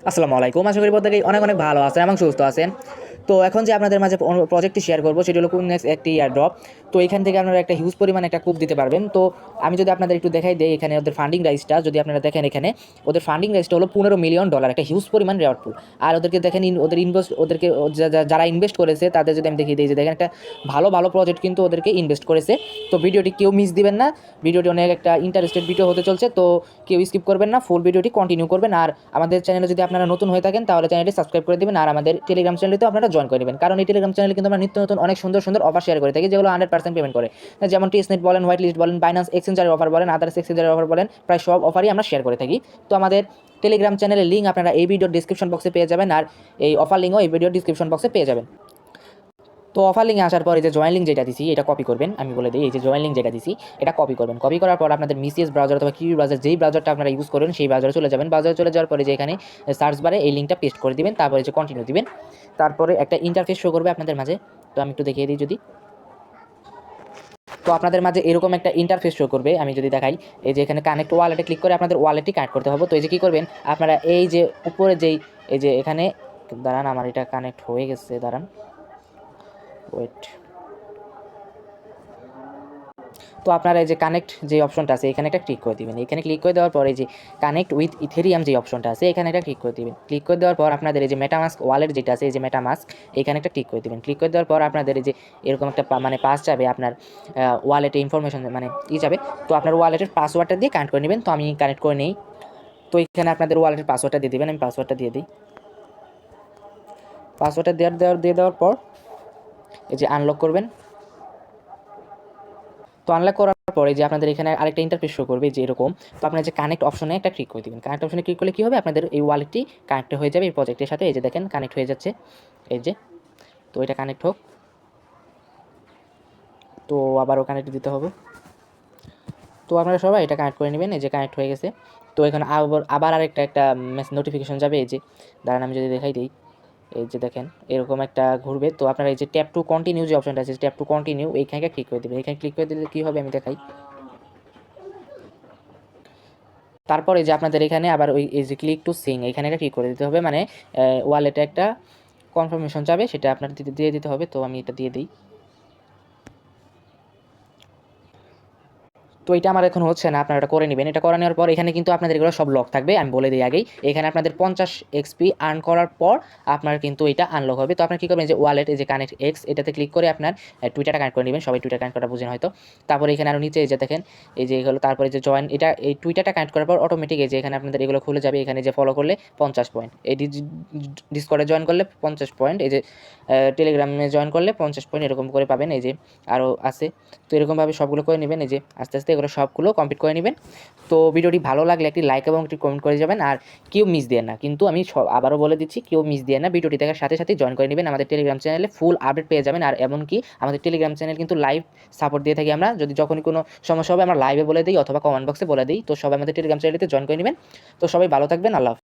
আসসালামু আলাইকুম। আশা করি প্রত্যেকেই অনেক অনেক ভালো আছেন এবং সুস্থ আছেন। তো এখন যে আপনাদের মাঝে প্রজেক্টটি শেয়ার করব সেটি হলো কুইননেক্স একটি এয়ারড্রপ। তো এখান থেকে আপনারা একটা হিউজ পরিমাণ একটা কুপ দিতে পারবেন। তো আমি যদি আপনাদের একটু দেখাই দেই, এখানে ওদের ফান্ডিং রাইজটা যদি আপনারা দেখেন, এখানে ওদের ফান্ডিং রাইজটা হলো $15 মিলিয়ন, একটা হিউজ পরিমাণ রেওয়ার্ড পুল। আর ওদেরকে দেখেন ওদের ইনভেস্ট, ওদেরকে যারা ইনভেস্ট করেছে তাদের যদি আমি দেখিয়ে দিই যে দেখেন একটা ভালো ভালো প্রজেক্ট কিন্তু ওদেরকে ইনভেস্ট করেছে। তো ভিডিওটি কেউ মিস দিবেন না, ভিডিওটি অনেক একটা ইন্টারেস্টেড ভিডিও হতে চলছে। তো কেউ স্কিপ করবেন না, ফুল ভিডিওটি কন্টিনিউ করবেন। আর আমাদের চ্যানেলে যদি আপনারা নতুন হয়ে থাকেন তাহলে চ্যানেলটি সাবস্ক্রাইব করে দিবেন, আর আমাদের টেলিগ্রাম চ্যানেলেতেও আপনারা জয়েন করে নেবেন, কারণ এই টেলিগ্রাম চ্যানেলে কিন্তু আমরা নিত্য নতুন অনেক সুন্দর সুন্দর অফার শেয়ার করে থাকি, যেগুলো 100% পেমেন্ট করে। যেমন টিএসনেট বলেন, হোয়াইট লিস্ট বলেন, বাইন্যান্স এক্সচেঞ্জারের অফার বলেন, আদার্স এক্সচেঞ্জারের অফার বলেন, প্রায় সব অফারই আমরা শেয়ার করে থাকি। তো আমাদের টেলিগ্রাম চ্যানেলের লিঙ্ক আপনারা এই ভিডিওর ডিসক্রিপশন বক্সে পেয়ে যাবেন, আর এই অফার লিঙ্কও এই ভিডিওর ডিসক্রিপশন বক্সে পেয়ে যাবেন। তো অফার লিঙ্কে আসার পর এই যে জয়েন লিঙ্ক যেটা দিছি এটা কপি করবেন, আমি বলে দিই। এই যে জয়েন লিঙ্ক যেটা দিছি এটা কপি করবেন। কপি করার পর আপনাদের মিসিএস ব্রাউজার অথবা কিউ ব্রাউজার, যেই ব্রাউজারটা আপনারা ইউজ করেন সেই ব্রাউজারে চলে যাবেন। ব্রাউজারে চলে যাওয়ার পরে যে এখানে সার্চ বারে এই লিঙ্কটা পেস্ট করে দিবেন, তারপরে যে কন্টিনিউ দিবেন। তারপরে একটা ইন্টারফেস শো করবে আপনাদের মাঝে। তো আমি একটু দেখিয়ে দিই যদি। তো আপনাদের মাঝে এরকম একটা ইন্টারফেস শো করবে, আমি যদি দেখাই। এই যে এখানে কানেক্ট ওয়ালেটে ক্লিক করে আপনাদের ওয়ালেটটি কানেক্ট করতে হবে। তো এই যে কী করবেন আপনারা, এই যে উপরে যেই এই যে এখানে দাঁড়ান, আমার এটা কানেক্ট হয়ে গেছে, দাঁড়ান, ওয়েট। তো আপনারা এই যে কানেক্ট যে অপশনটা আছে এখানে একটা ক্লিক করে দিবেন। এখানে ক্লিক করে দেওয়ার পরে যে কানেক্ট উইথ ইথেরিয়াম যে অপশনটা আছে এখানে একটা ক্লিক করে দিবেন। ক্লিক করে দেওয়ার পর আপনাদের এই যে মেটামাস্ক ওয়ালেট যেটা আছে, এই যে মেটামাস্ক, এখানে একটা ক্লিক করে দিবেন। ক্লিক করে দেওয়ার পর আপনাদের এই যে এরকম একটা মানে পাস যাবে আপনার ওয়ালেটে ইনফরমেশন, মানে যাবে। তো আপনার ওয়ালেটের পাসওয়ার্ডটা দিয়ে কানেক্ট করে নেবেন। তো আমি কানেক্ট করে নেই। তো এখানে আপনাদের ওয়ালেটের পাসওয়ার্ডটা দিয়ে দেবেন। আমি পাসওয়ার্ডটা দিয়ে দিই। পাসওয়ার্ডটা দিয়ে দেওয়ার পর এই যে আনলক করবেন। তো আনলক করার পরে যে আপনাদের এখানে আরেকটা ইন্টারফেস শো করবে যে এরকম। তো আপনার যে কানেক্ট অপশনে একটা ক্লিক করে দিবেন। কানেক্ট অপশনে ক্লিক করলে কী হবে, আপনাদের এই ওয়ালেটটি কানেক্ট হয়ে যাবে এই প্রজেক্টের সাথে। এই যে দেখেন কানেক্ট হয়ে যাচ্ছে, এই যে। তো এটা কানেক্ট হোক, তো আবারও কানেক্ট দিতে হবে। তো আপনারা সবাই এটা কানেক্ট করে নেবেন। এই যে কানেক্ট হয়ে গেছে। তো এখানে আবার আরেকটা নোটিফিকেশন যাবে। এই যে দাঁড়ান আমি যদি দেখাই দিই, এই যে দেখেন এরকম একটা ঘুরবে। তো আপনারা এই যে ট্যাপ টু কন্টিনিউ যে অপশনটা আছে, ট্যাপ টু কন্টিনিউ, এইখানে ক্লিক করে দেবেন। এখানে ক্লিক করে দিলে কী হবে আমি দেখাই। তারপরে যে আপনাদের এখানে আবার ওই এই যে ক্লিক টু সিং, এখানে একটা ক্লিক করে দিতে হবে, মানে ওয়ালেটে একটা কনফার্মেশন যাবে, সেটা আপনার দিয়ে দিতে হবে। তো আমি এটা দিয়ে দিই। তো এটা আমার এখন হচ্ছে না, আপনারা এটা করে নেবেন। এটা করে নেওয়ার পর এখানে কিন্তু আপনাদের এগুলো সব লক থাকবে, আমি বলে দিই আগেই। এখানে আপনাদের 50 এক্সপি আর্ন করার পর আপনার কিন্তু এটা আনলক হবে। তো আপনার কী করবেন, যে ওয়ালেট, এই যে কানেক্ট এক্স, এটাতে ক্লিক করে আপনার টুইটারটা কানেক্ট করে নেবেন। সবাই টুইটার কানেক্ট করা বুঝেন হয়তো। তারপরে এখানে আরও নিচে এই যে দেখেন, এই যে এগুলো, তারপরে যে জয়েন, এটা এই টুইটারটা কানেক্ট করার পর অটোমেটিক এই যে এখানে আপনাদের এগুলো খুলে যাবে। এখানে যে ফলো করলে 50 পয়েন্ট, এই ডিসকর্ডে জয়েন করলে 50 পয়েন্ট, এই যে টেলিগ্রামে জয়েন করলে 50 পয়েন্ট, এরকম করে পাবেন। এই যে আরও আছে। তো এরকমভাবে সবগুলো করে নেবেন। এই যে আস্তে আস্তে এগুলো সবগুলো কমপ্লিট করে নেবেন। তো ভিডিওটি ভালো লাগলে একটি লাইক এবং একটি কমেন্ট করে যাবেন, আর কেউ মিস দেন না। কিন্তু আমি আবারও বলে দিচ্ছি, কেউ মিস দেন না, ভিডিওটি দেখার সাথে সাথে জয়েন করে নেবেন। আমাদের টেলিগ্রাম চ্যানেলে ফুল আপডেট পেয়ে যাবেন। আর এমনকি আমাদের টেলিগ্রাম চ্যানেল কিন্তু লাইভ সাপোর্ট দিয়ে থাকি আমরা। যদি যখনই কোনো সমস্যা হবে আমরা লাইভে বলে দিই অথবা কমেন্ট বক্সে বলে দিই। তো সবাই আমাদের টেলিগ্রাম চ্যানেলটিতে জয়েন করে নেবেন। তো সবাই ভালো থাকবেন। আল্লাহ হাফেজ।